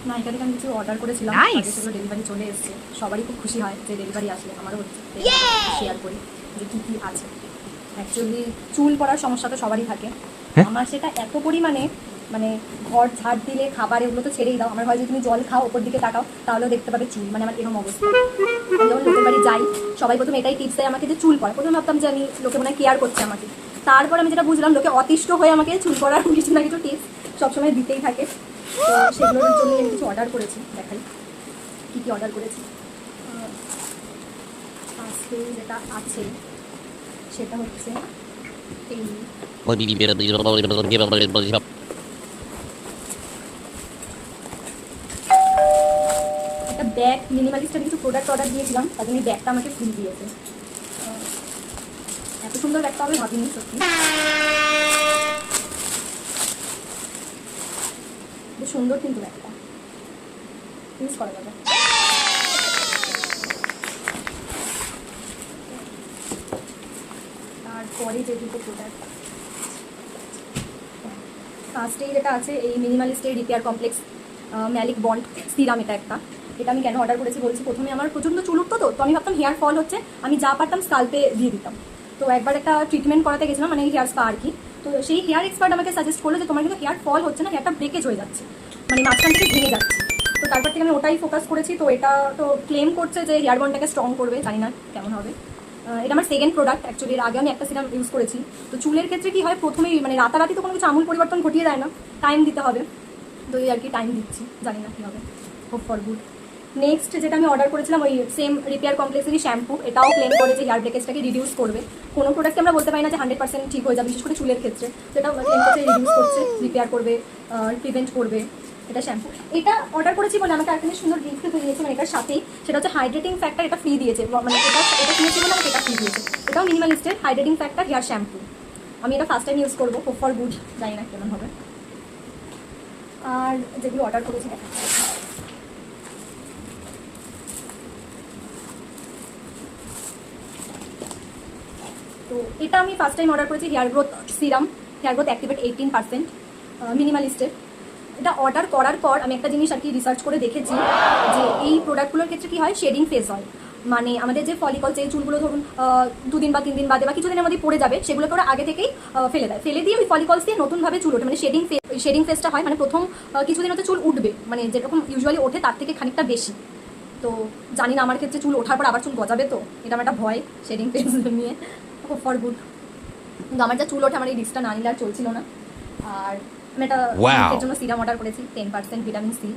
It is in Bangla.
না, এটা থেকে আমি কিছু অর্ডার করেছিলাম, সেগুলো ডেলিভারি চলে এসেছে। সবারই খুব খুশি হয় যে ডেলিভারি আসলে, আমারও হচ্ছে। শেয়ার করি যে কী কী আছে। অ্যাকচুয়ালি চুল পড়ার সমস্যা তো সবারই থাকে, আমার সেটা এত পরিমাণে, মানে ঘর ঝাড় দিলে, খাবার এগুলো তো ছেড়েই দাও, আমার হয় যে তুমি জল খাও, ওপর দিকে তাকাও, তাহলেও দেখতে পাবে চুল, মানে আমার এরকম অবস্থা। আমি যখন লোকের বাড়ি যাই, সবাই প্রথমে এটাই টিপস দেয় আমাকে যে চুল পড়া। প্রথমে ভাবতাম যে আমি লোকে মনে হয় কেয়ার করছে আমাকে, তারপর আমি যেটা বুঝলাম লোকে অতিষ্ঠ হয়ে আমাকে চুল পড়ার কিছু না কিছু টিপস সবসময় দিতেই থাকে। তো সেগুলোর জন্য আমি কিছু অর্ডার করেছি, দেখাই কী কী অর্ডার করেছি। আজকে যেটা আছে সেটা হচ্ছে এই একটা ব্যাগ। মিনিমালিস্টের কিছু প্রোডাক্ট অর্ডার দিয়েছিলাম, তার জন্য ব্যাগটা আমাকে ফ্রি দিয়েছে। এত সুন্দর ব্যাগটা আমি ভাবিনি সত্যি, খুব সুন্দর কিন্তু ব্যাগটা ইউজ করা যাবে। তারপরে যে দুটো প্রোডাক্ট, ফার্স্টেই যেটা আছে এই মিনিমালিস্টের repair complex malic bond serum, এটা আমি কেন অর্ডার করেছি বলছি। প্রথমে আমার প্রচণ্ড চুল উঠতো, তো আমি ভাবতাম হেয়ার ফল হচ্ছে, আমি যা পারতাম স্কাল্পে দিয়ে দিতাম। তো একবার একটা ট্রিটমেন্ট করাতে গেছিলাম, মানে হেয়ার স্পা আর কি। তো সেই হেয়ার এক্সপার্ট আমাকে সাজেস্ট করলো যে তোমার কিন্তু হেয়ার ফল হচ্ছে না, হেয়ারটা ব্রেকেজ হয়ে যাচ্ছে, মানে মাঝখান থেকে ভেঙে যাচ্ছে। তো তারপর থেকে আমি ওটাই ফোকাস করেছি। তো এটা তো ক্লেম করছে যে হেয়ার বন্ডটাকে স্ট্রং করবে, জানি না কেমন হবে। এটা আমার সেকেন্ড প্রোডাক্ট। অ্যাকচুয়ালি এর আগে আমি একটা সিরাম ইউজ করেছি। তো চুলের ক্ষেত্রে কি হয়, প্রথমেই মানে রাতারাতি তো কোনো কিছু আমূল পরিবর্তন ঘটিয়ে দেয় না, টাইম দিতে হবে। তো এই আর কি টাইম দিচ্ছি, জানি না কী হবে, হোপ ফর গুড। নেক্সট যেটা আমি অর্ডার করেছিলাম ওই সেম রিপেয়ার কমপ্লেক্সেরই শ্যাম্পু, এটাও ক্লেম করে যে হেয়ার ব্রেকেজটাকে রিডিউস করবে। কোনো প্রোডাক্টে আমরা বলতে পারি না যে 100% ঠিক হয়ে যাবে, বিশেষ করে চুলের ক্ষেত্রে। যেটা ক্লেম করছে রিডিউস করছে, রিপেয়ার করবে, প্রিভেন্ট করবে। এটা শ্যাম্পু, এটা অর্ডার করেছি বলে আমাকে একটা সুন্দর গিফট দিয়েছে, মানে এটার সাথেই, সেটা হচ্ছে হাইড্রেটিং ফ্যাক্টর, এটা ফ্রি দিয়েছে। মানে এটা কিনেছি বলে আমাকে এটা ফ্রি দিয়েছে। এটাও মিনিমালিস্টের হাইড্রেটিং ফ্যাক্টর হেয়ার শ্যাম্পু। আমি এটা ফার্স্ট টাইম ইউজ করবো, হোপ ফর গুড, জানি না কেমন হবে। আর যেগুলো অর্ডার করেছি দেখা, তো এটা আমি ফার্স্ট টাইম অর্ডার করেছি hair growth serum, hair growth activate 18% মিনিমালিস্টের। এটা অর্ডার করার পর আমি একটা জিনিস আর কি রিসার্চ করে দেখেছি যে এই প্রোডাক্টগুলোর ক্ষেত্রে কী হয়, শেডিং ফেস হয়। মানে আমাদের যে ফলিকলস, এই চুলগুলো ধরুন 2 দিন বা 3 দিন বাদে বা কিছুদিনের মধ্যে পড়ে যাবে, সেগুলোকে ওরা আগে থেকেই ফেলে দেয়, ফেলে দিয়ে ওই ফলিকলস দিয়ে নতুনভাবে চুল ওঠে, মানে শেডিং ফেসটা হয়। মানে প্রথম কিছুদিন হতে চুল উঠবে, মানে যেরকম ইউজুয়ালি ওঠে তার থেকে খানিকটা বেশি। তো জানি না আমার ক্ষেত্রে চুল ওঠার পর আবার চুল গজাবে, তো এটা আমার একটা ভয় শেডিং ফেস নিয়ে, হোপ ফর গুড। কিন্তু আমার যা চুল ওঠে, আমার এই রিস্কটা না নিলে আর চলছিল না। আর আমি একটা জন্য সিরাম অর্ডার করেছি 10% ভিটামিন সি।